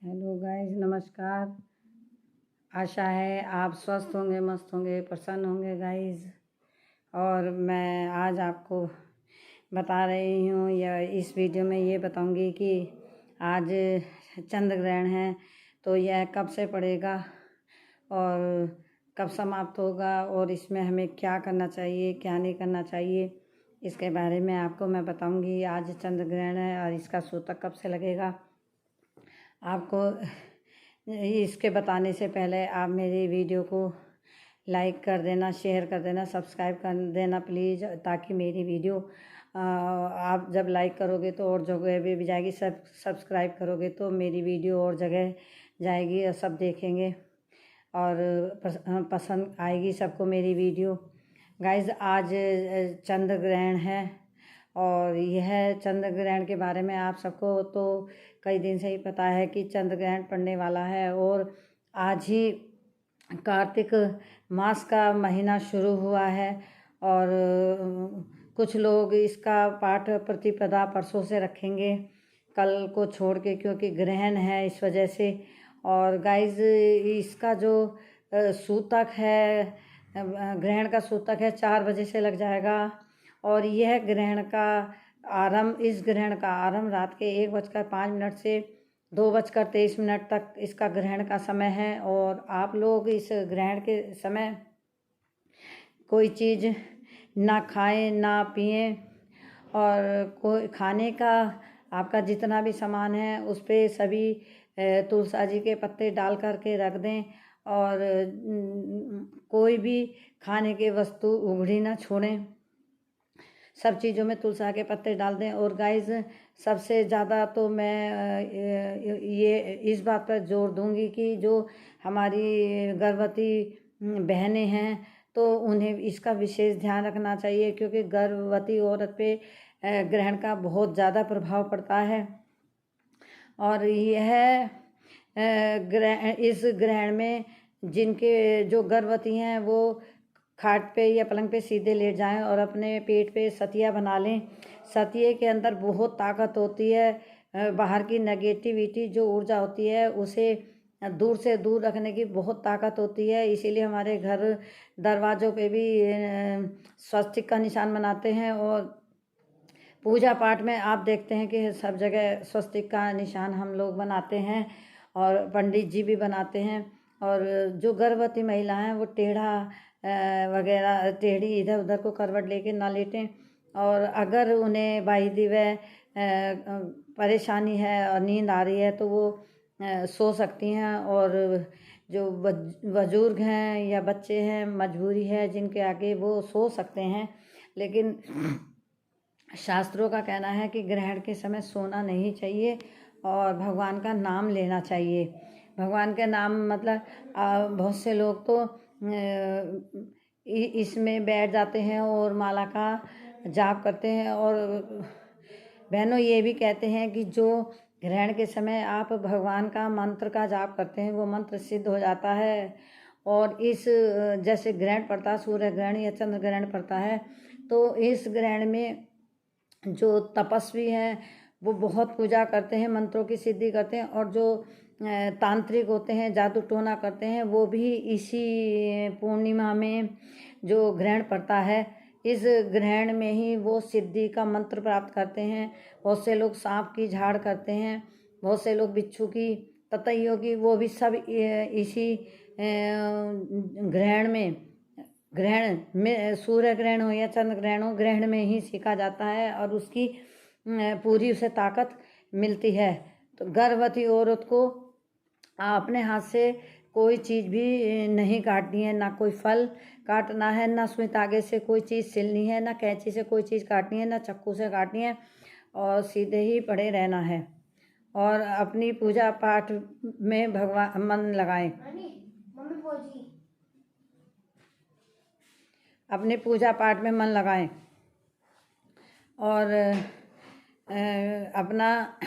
Hello guys, नमस्कार। आशा है आप स्वस्थ होंगे, मस्त होंगे, प्रसन्न होंगे गाइस। और मैं आज आपको बता रही हूँ या इस वीडियो में ये बताऊँगी कि आज चंद्र ग्रहण है, तो यह कब से पड़ेगा और कब समाप्त होगा और इसमें हमें क्या करना चाहिए, क्या नहीं करना चाहिए, इसके बारे में आपको मैं बताऊँगी। आज चंद्र ग्रहण है और इसका सूतक कब से लगेगा। आपको इसके बताने से पहले आप मेरी वीडियो को लाइक कर देना, शेयर कर देना, सब्सक्राइब कर देना प्लीज़, ताकि मेरी वीडियो आप जब लाइक करोगे तो और जगह भी जाएगी, सब्सक्राइब करोगे तो मेरी वीडियो और जगह जाएगी और सब देखेंगे और पसंद आएगी सबको मेरी वीडियो। गाइज़, आज चंद्र ग्रहण है और यह चंद्र ग्रहण के बारे में आप सबको तो कई दिन से ही पता है कि चंद्र ग्रहण पड़ने वाला है और आज ही कार्तिक मास का महीना शुरू हुआ है। और कुछ लोग इसका पाठ प्रतिपदा परसों से रखेंगे, कल को छोड़ के, क्योंकि ग्रहण है इस वजह से। और गाइज, इसका जो सूतक है, ग्रहण का सूतक है, 4 बजे से लग जाएगा। और यह ग्रहण का आरंभ, इस ग्रहण का आरंभ रात के 1:05 से 2:23 तक इसका ग्रहण का समय है। और आप लोग इस ग्रहण के समय कोई चीज़ ना खाएं, ना पिएं, और कोई खाने का आपका जितना भी सामान है उस पर सभी तुलसी जी के पत्ते डाल करके रख दें। और कोई भी खाने के वस्तु उघड़ी ना छोड़ें, सब चीज़ों में तुलसी के पत्ते डाल दें। और गाइस, सबसे ज़्यादा तो मैं ये इस बात पर जोर दूंगी कि जो हमारी गर्भवती बहनें हैं तो उन्हें इसका विशेष ध्यान रखना चाहिए, क्योंकि गर्भवती औरत पे ग्रहण का बहुत ज़्यादा प्रभाव पड़ता है। और यह इस ग्रहण में जिनके जो गर्भवती हैं वो खाट पे या पलंग पे सीधे लेट जाएं और अपने पेट पे सतिया बना लें। सतिये के अंदर बहुत ताकत होती है, बाहर की नेगेटिविटी जो ऊर्जा होती है उसे दूर से दूर रखने की बहुत ताकत होती है। इसीलिए हमारे घर दरवाज़ों पे भी स्वस्तिक का निशान बनाते हैं। और पूजा पाठ में आप देखते हैं कि सब जगह स्वस्तिक का निशान हम लोग बनाते हैं और पंडित जी भी बनाते हैं। और जो गर्भवती महिला हैं वो टेढ़ा वगैरह, टेढ़ी इधर उधर को करवट लेके ना लेटें। और अगर उन्हें बाई दिवय परेशानी है और नींद आ रही है तो वो सो सकती हैं। और जो बुजुर्ग हैं या बच्चे हैं, मजबूरी है जिनके आगे, वो सो सकते हैं। लेकिन शास्त्रों का कहना है कि ग्रहण के समय सोना नहीं चाहिए और भगवान का नाम लेना चाहिए। भगवान के नाम मतलब बहुत से लोग तो इसमें बैठ जाते हैं और माला का जाप करते हैं। और बहनों, ये भी कहते हैं कि जो ग्रहण के समय आप भगवान का मंत्र का जाप करते हैं वो मंत्र सिद्ध हो जाता है। और इस जैसे ग्रहण पड़ता है, सूर्य ग्रहण या चंद्र ग्रहण पड़ता है, तो इस ग्रहण में जो तपस्वी हैं वो बहुत पूजा करते हैं, मंत्रों की सिद्धि करते हैं। और जो तांत्रिक होते हैं, जादू टोना करते हैं, वो भी इसी पूर्णिमा में जो ग्रहण पड़ता है, इस ग्रहण में ही वो सिद्धि का मंत्र प्राप्त करते हैं। बहुत से लोग सांप की झाड़ करते हैं, बहुत से लोग बिच्छू की, ततैयों की, वो भी सब इसी ग्रहण में सूर्य ग्रहण हो या चंद्र ग्रहण हो, ग्रहण में ही सीखा जाता है और उसकी पूरी उसे ताकत मिलती है। तो गर्भवती औरत को अपने हाथ से कोई चीज़ भी नहीं काटनी है, ना कोई फल काटना है, ना सुई धागे से कोई चीज़ सिलनी है, ना कैंची से कोई चीज़ काटनी है, ना चाकू से काटनी है, और सीधे ही पड़े रहना है। और अपनी पूजा पाठ में भगवान मन लगाएं, अपने पूजा पाठ में मन लगाएं। और अपना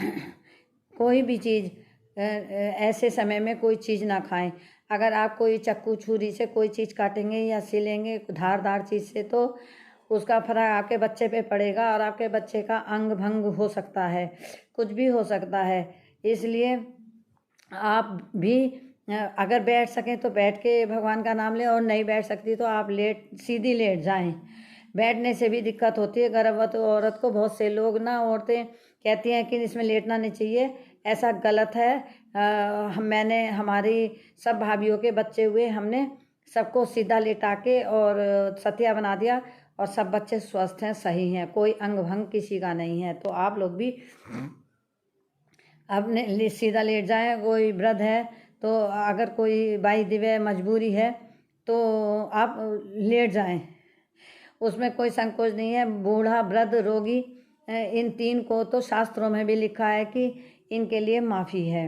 कोई भी चीज़ ऐसे समय में कोई चीज़ ना खाएं। अगर आप कोई चाकू छुरी से कोई चीज़ काटेंगे या सिलेंगे धारदार चीज़ से, तो उसका फर्क आपके बच्चे पे पड़ेगा और आपके बच्चे का अंग भंग हो सकता है, कुछ भी हो सकता है। इसलिए आप भी अगर बैठ सकें तो बैठ के भगवान का नाम लें, और नहीं बैठ सकती तो आप सीधी लेट जाएं। बैठने से भी दिक्कत होती है गर्भवती औरत को। बहुत से लोग ना, औरतें कहती हैं कि इसमें लेटना नहीं चाहिए, ऐसा गलत है। मैंने हमारी सब भाभीयों के बच्चे हुए, हमने सबको सीधा लेटा के और सतिया बना दिया, और सब बच्चे स्वस्थ हैं, सही हैं, कोई अंग भंग किसी का नहीं है। तो आप लोग भी अपने सीधा लेट जाएं। कोई वृद्ध है तो अगर कोई बाई दिव्य मजबूरी है तो आप लेट जाएं, उसमें कोई संकोच नहीं है। बूढ़ा, वृद्ध, रोगी, इन तीन को तो शास्त्रों में भी लिखा है कि इनके लिए माफ़ी है।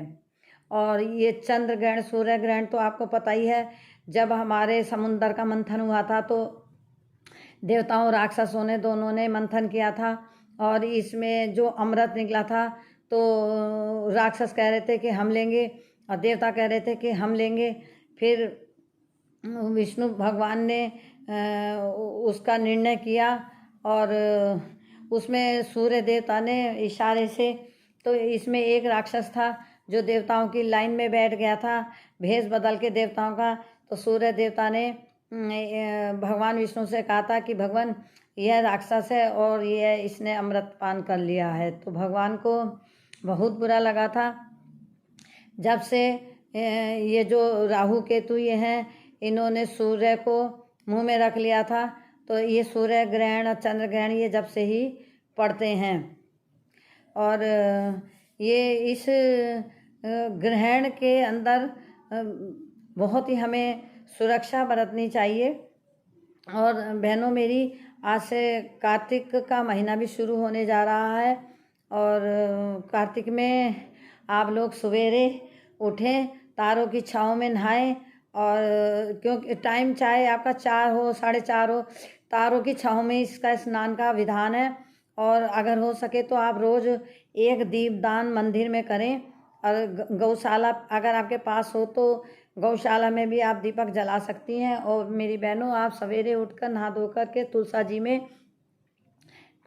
और ये चंद्र ग्रहण, सूर्य ग्रहण तो आपको पता ही है। जब हमारे समुद्र का मंथन हुआ था तो देवताओं राक्षसों ने दोनों ने मंथन किया था, और इसमें जो अमृत निकला था तो राक्षस कह रहे थे कि हम लेंगे और देवता कह रहे थे कि हम लेंगे। फिर विष्णु भगवान ने उसका निर्णय किया, और उसमें सूर्य देवता ने इशारे से, तो इसमें एक राक्षस था जो देवताओं की लाइन में बैठ गया था भेष बदल के देवताओं का। तो सूर्य देवता ने भगवान विष्णु से कहा था कि भगवान, यह राक्षस है और इसने अमृत पान कर लिया है। तो भगवान को बहुत बुरा लगा था। जब से ये जो राहु केतु ये हैं, इन्होंने सूर्य को मुंह में रख लिया था, तो ये सूर्य ग्रहण और चंद्र ग्रहण ये जब से ही पड़ते हैं। और ये इस ग्रहण के अंदर बहुत ही हमें सुरक्षा बरतनी चाहिए। और बहनों मेरी, आज से कार्तिक का महीना भी शुरू होने जा रहा है, और कार्तिक में आप लोग सवेरे उठें, तारों की छाँव में नहाएं, और क्योंकि टाइम चाहे आपका 4 हो 4:30 हो, तारों की छाँव में इसका स्नान का विधान है। और अगर हो सके तो आप रोज़ एक दीपदान मंदिर में करें, और गौशाला अगर आपके पास हो तो गौशाला में भी आप दीपक जला सकती हैं। और मेरी बहनों, आप सवेरे उठकर नहा धो कर के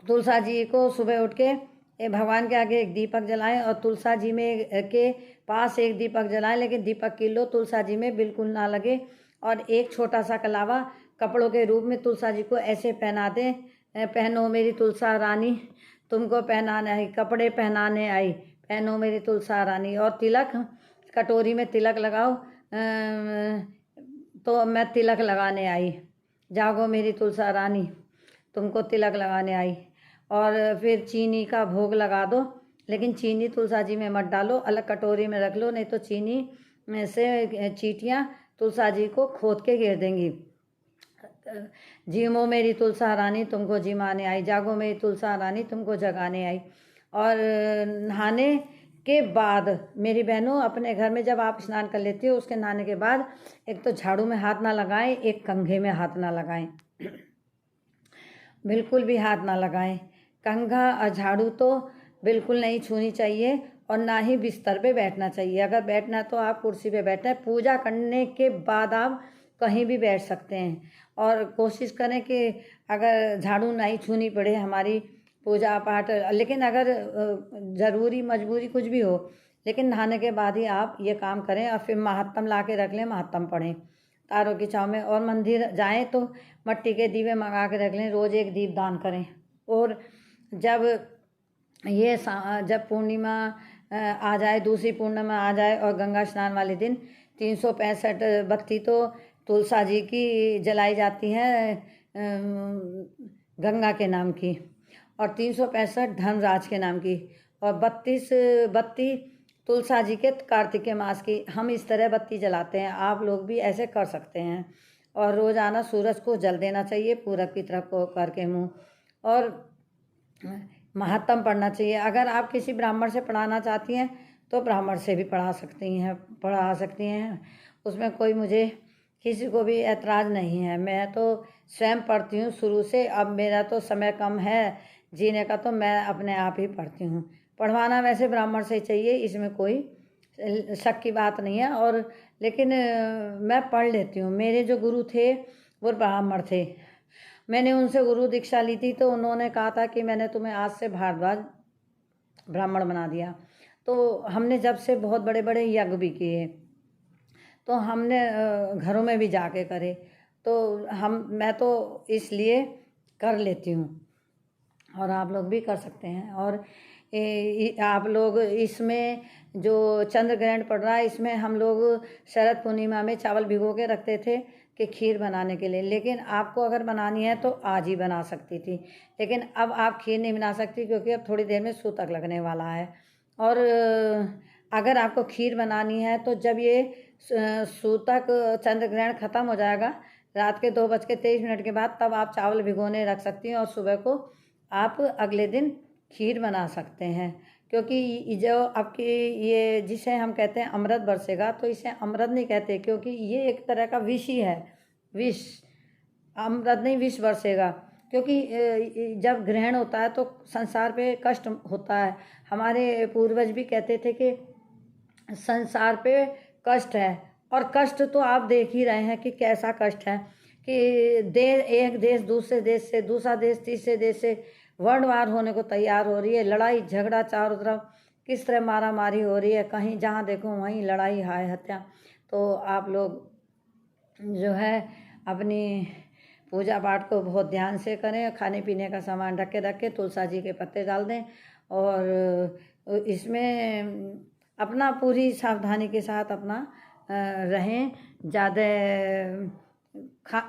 तुलसा जी को सुबह उठ के भगवान के आगे एक दीपक जलाएं, और तुलसा जी में के पास एक दीपक जलाएं, लेकिन दीपक की लो तुलसा जी में बिल्कुल ना लगे। और एक छोटा सा कलावा कपड़ों के रूप में तुलसा जी को ऐसे पहना दें, पहनो मेरी तुलसा रानी, तुमको पहनाने आई, कपड़े पहनाने आई, पहनो मेरी तुलसा रानी। और तिलक, कटोरी में तिलक लगाओ, तो मैं तिलक लगाने आई, जागो मेरी तुलसा रानी, तुमको तिलक लगाने आई। और फिर चीनी का भोग लगा दो, लेकिन चीनी तुलसा जी में मत डालो, अलग कटोरी में रख लो, नहीं तो चीनी में से चींटियाँ तुलसा जी को खोद के गिर देंगी। जीमो मेरी तुलसा रानी, तुमको जिमाने आई, जागो मेरी तुलसा रानी, तुमको जगाने आई। और नहाने के बाद मेरी बहनों, अपने घर में जब आप स्नान कर लेती हो, उसके नहाने के बाद एक तो झाड़ू में हाथ ना लगाएं, एक कंघे में हाथ ना लगाएं, बिल्कुल भी हाथ ना लगाएं। कंघा और झाड़ू तो बिल्कुल नहीं छूनी चाहिए, और ना ही बिस्तर पे बैठना चाहिए। अगर बैठना तो आप कुर्सी पे बैठें। पूजा करने के बाद आप कहीं भी बैठ सकते हैं, और कोशिश करें कि अगर झाड़ू नहीं छूनी पड़े हमारी पूजा पाठ। लेकिन अगर ज़रूरी मजबूरी कुछ भी हो, लेकिन नहाने के बाद ही आप ये काम करें। और फिर महात्म ला के रख लें, महात्म पढ़ें तारों की छाँव में। और मंदिर जाएं तो मट्टी के दीवे मंगा के रख लें, रोज़ एक दीप दान करें। और जब पूर्णिमा आ जाए, दूसरी पूर्णिमा आ जाए, और गंगा स्नान वाले दिन 365 बत्ती तो तुलसा जी की जलाई जाती हैं गंगा के नाम की, और 365 धर्मराज के नाम की, और 32 बत्ती तुलसा जी के कार्तिक के मास की। हम इस तरह बत्ती जलाते हैं, आप लोग भी ऐसे कर सकते हैं। और रोज़ाना सूरज को जल देना चाहिए पूरब की तरफ को करके मुँह, और महात्म पढ़ना चाहिए। अगर आप किसी ब्राह्मण से पढ़ाना चाहती हैं तो ब्राह्मण से भी पढ़ा सकती हैं, उसमें कोई मुझे किसी को भी ऐतराज़ नहीं है। मैं तो स्वयं पढ़ती हूँ शुरू से, अब मेरा तो समय कम है जीने का, तो मैं अपने आप ही पढ़ती हूँ। पढ़वाना वैसे ब्राह्मण से चाहिए, इसमें कोई शक की बात नहीं है। और लेकिन मैं पढ़ लेती हूँ। मेरे जो गुरु थे वो ब्राह्मण थे, मैंने उनसे गुरु दीक्षा ली थी, तो उन्होंने कहा था कि मैंने तुम्हें आज से भारद्वाज ब्राह्मण बना दिया। तो हमने जब से बहुत बड़े बड़े यज्ञ भी किए, तो हमने घरों में भी जाके करे, तो मैं तो इसलिए कर लेती हूँ, और आप लोग भी कर सकते हैं। और आप लोग इसमें जो चंद्र ग्रहण पड़ रहा है, इसमें हम लोग शरद पूर्णिमा में चावल भिगो के रखते थे कि खीर बनाने के लिए, लेकिन आपको अगर बनानी है तो आज ही बना सकती थी, लेकिन अब आप खीर नहीं बना सकती क्योंकि अब थोड़ी देर में सूतक लगने वाला है। और अगर आपको खीर बनानी है तो जब ये सूतक चंद्र ग्रहण ख़त्म हो जाएगा रात के 2:23 के बाद, तब आप चावल भिगोने रख सकती हैं और सुबह को आप अगले दिन खीर बना सकते हैं। क्योंकि जो आपकी ये जिसे हम कहते हैं अमृत बरसेगा, तो इसे अमृत नहीं कहते, क्योंकि ये एक तरह का विष ही है। विष, अमृत नहीं, विष बरसेगा। क्योंकि जब ग्रहण होता है तो संसार पे कष्ट होता है। हमारे पूर्वज भी कहते थे कि संसार पे कष्ट है, और कष्ट तो आप देख ही रहे हैं कि कैसा कष्ट है, कि एक देश दूसरे देश से, दूसरा देश तीसरे देश से वर्णवार होने को तैयार हो रही है। लड़ाई झगड़ा चारों तरफ, किस तरह मारा मारी हो रही है, कहीं जहाँ देखो वहीं लड़ाई हाय हत्या। तो आप लोग जो है अपनी पूजा पाठ को बहुत ध्यान से करें, खाने पीने का सामान रख के तुलसा जी के पत्ते डाल दें, और इसमें अपना पूरी सावधानी के साथ अपना रहें। ज़्यादा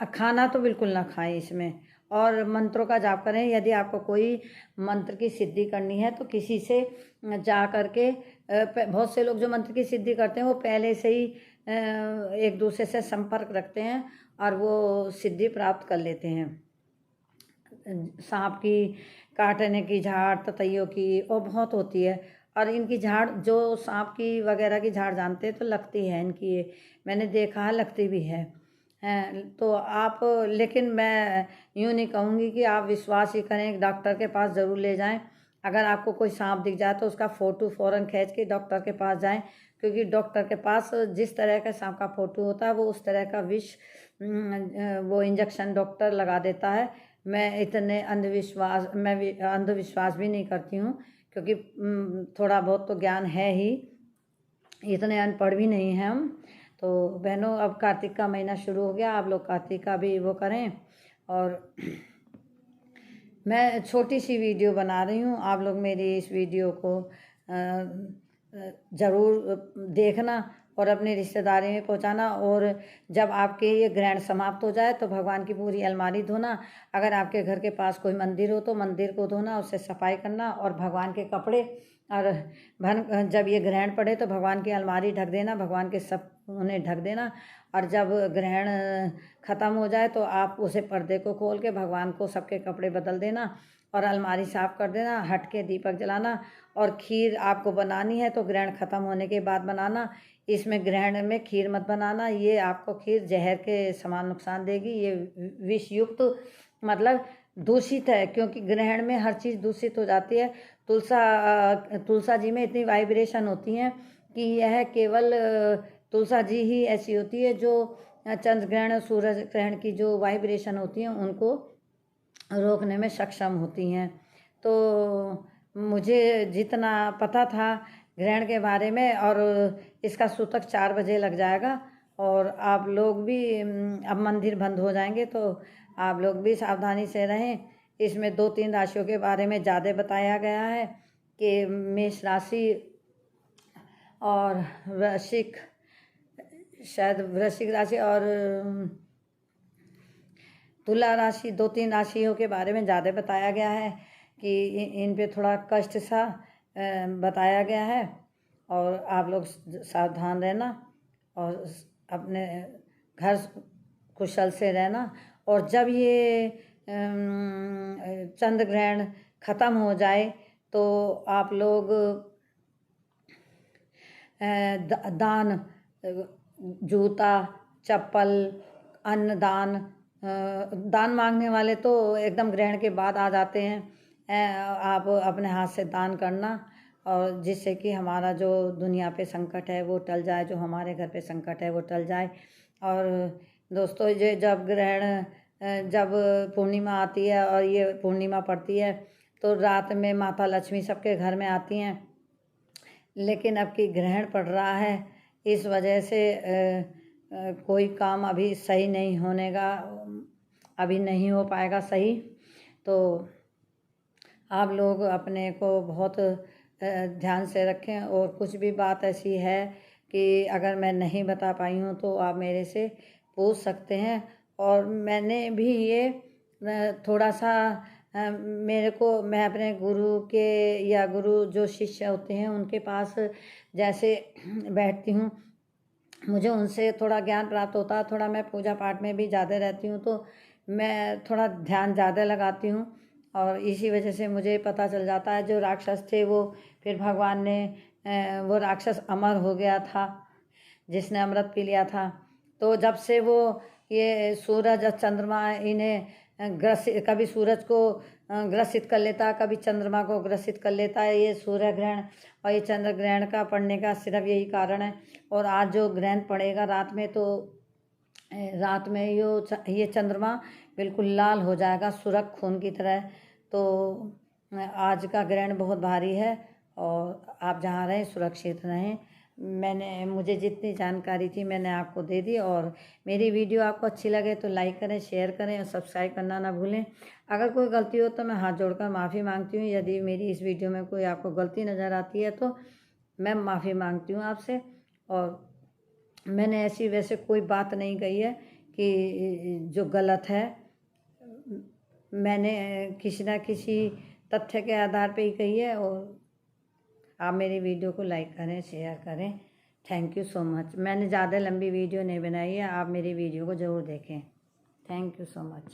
खाना तो बिल्कुल ना खाएं इसमें, और मंत्रों का जाप करें। यदि आपको कोई मंत्र की सिद्धि करनी है तो किसी से जा कर के, बहुत से लोग जो मंत्र की सिद्धि करते हैं वो पहले से ही एक दूसरे से संपर्क रखते हैं और वो सिद्धि प्राप्त कर लेते हैं। सांप की काटने की झाड़, ततैयों की, और बहुत होती है, और इनकी झाड़, जो सांप की वगैरह की झाड़ जानते हैं तो लगती है इनकी, ये मैंने देखा है, लगती भी है। तो आप, लेकिन मैं यूँ नहीं कहूँगी कि आप विश्वास ही करें, डॉक्टर के पास ज़रूर ले जाएं। अगर आपको कोई सांप दिख जाए तो उसका फ़ोटो फ़ौरन खींच के डॉक्टर के पास जाएं, क्योंकि डॉक्टर के पास जिस तरह का सांप का फ़ोटो होता है वो उस तरह का विष, वो इंजेक्शन डॉक्टर लगा देता है। मैं अंधविश्वास भी नहीं करती हूँ, क्योंकि थोड़ा बहुत तो ज्ञान है ही, इतने अनपढ़ भी नहीं हैं हम। तो बहनों, अब कार्तिक का महीना शुरू हो गया, आप लोग कार्तिक का भी वो करें। और मैं छोटी सी वीडियो बना रही हूँ, आप लोग मेरी इस वीडियो को ज़रूर देखना और अपनी रिश्तेदारी में पहुँचाना। और जब आपके ये ग्रहण समाप्त हो जाए तो भगवान की पूरी अलमारी धोना। अगर आपके घर के पास कोई मंदिर हो तो मंदिर को धोना, उससे सफाई करना, और भगवान के कपड़े, और जब ये ग्रहण पड़े तो भगवान की अलमारी ढक देना, भगवान के सब उन्हें ढक देना। और जब ग्रहण ख़त्म हो जाए तो आप उसे पर्दे को खोल के भगवान को सबके कपड़े बदल देना और अलमारी साफ़ कर देना, हट के दीपक जलाना। और खीर आपको बनानी है तो ग्रहण ख़त्म होने के बाद बनाना। इसमें ग्रहण में खीर मत बनाना, ये आपको खीर जहर के समान नुकसान देगी। ये विष युक्त, मतलब दूषित है, क्योंकि ग्रहण में हर चीज़ दूषित हो जाती है। तुलसा जी में इतनी वाइब्रेशन होती हैं कि यह केवल तुलसा जी ही ऐसी होती है जो चंद्र ग्रहण, सूरज ग्रहण की जो वाइब्रेशन होती हैं उनको रोकने में सक्षम होती हैं। तो मुझे जितना पता था ग्रहण के बारे में, और इसका सूतक 4 बजे लग जाएगा, और आप लोग भी, अब मंदिर बंद हो जाएंगे तो आप लोग भी सावधानी से रहें। इसमें 2-3 राशियों के बारे में ज़्यादा बताया गया है कि मेष राशि और वृश्चिक, शायद वृश्चिक राशि और तुला राशि, 2-3 राशियों के बारे में ज़्यादा बताया गया है कि इन पे थोड़ा कष्ट सा बताया गया है। और आप लोग सावधान रहना और अपने घर कुशल से रहना। और जब ये चंद्र ग्रहण ख़त्म हो जाए तो आप लोग दान, जूता, चप्पल, अन्नदान, दान मांगने वाले तो एकदम ग्रहण के बाद आ जाते हैं। आप अपने हाथ से दान करना, और जिससे कि हमारा जो दुनिया पे संकट है वो टल जाए, जो हमारे घर पे संकट है वो टल जाए। और दोस्तों, ये जब ग्रहण, जब पूर्णिमा आती है और ये पूर्णिमा पड़ती है तो रात में माता लक्ष्मी सबके घर में आती हैं, लेकिन अब की ग्रहण पड़ रहा है, इस वजह से कोई काम अभी सही नहीं होने का, अभी नहीं हो पाएगा सही। तो आप लोग अपने को बहुत ध्यान से रखें, और कुछ भी बात ऐसी है कि अगर मैं नहीं बता पाई हूँ तो आप मेरे से पूछ सकते हैं। और मैंने भी ये थोड़ा सा मैं अपने गुरु के या गुरु जो शिष्य होते हैं उनके पास जैसे बैठती हूँ, मुझे उनसे थोड़ा ज्ञान प्राप्त होता है। थोड़ा मैं पूजा पाठ में भी ज़्यादा रहती हूँ, तो मैं थोड़ा ध्यान ज़्यादा लगाती हूँ, और इसी वजह से मुझे पता चल जाता है। जो राक्षस थे वो फिर भगवान ने वो राक्षस अमर हो गया था जिसने अमृत पी लिया था। तो जब से वो ये सूरज और चंद्रमा इन्हें ग्रसित, कभी सूरज को ग्रसित कर लेता है, कभी चंद्रमा को ग्रसित कर लेता है। ये सूर्य ग्रहण और ये चंद्र ग्रहण का पड़ने का सिर्फ यही कारण है। और आज जो ग्रहण पड़ेगा रात में, तो रात में ये चंद्रमा बिल्कुल लाल हो जाएगा, सुर्ख खून की तरह। तो आज का ग्रहण बहुत भारी है, और आप जहाँ रहें सुरक्षित रहें। मुझे जितनी जानकारी थी मैंने आपको दे दी। और मेरी वीडियो आपको अच्छी लगे तो लाइक करें, शेयर करें और सब्सक्राइब करना ना भूलें। अगर कोई गलती हो तो मैं हाथ जोड़कर माफ़ी मांगती हूँ। यदि मेरी इस वीडियो में कोई आपको गलती नज़र आती है तो मैं माफ़ी मांगती हूँ आपसे। और मैंने ऐसी वैसे कोई बात नहीं कही है कि जो गलत है, मैंने किसी ना किसी तथ्य के आधार पे ही कही है। और आप मेरी वीडियो को लाइक करें, शेयर करें। Thank you so much. मैंने ज़्यादा लंबी वीडियो नहीं बनाई है, आप मेरी वीडियो को ज़रूर देखें। Thank you so much.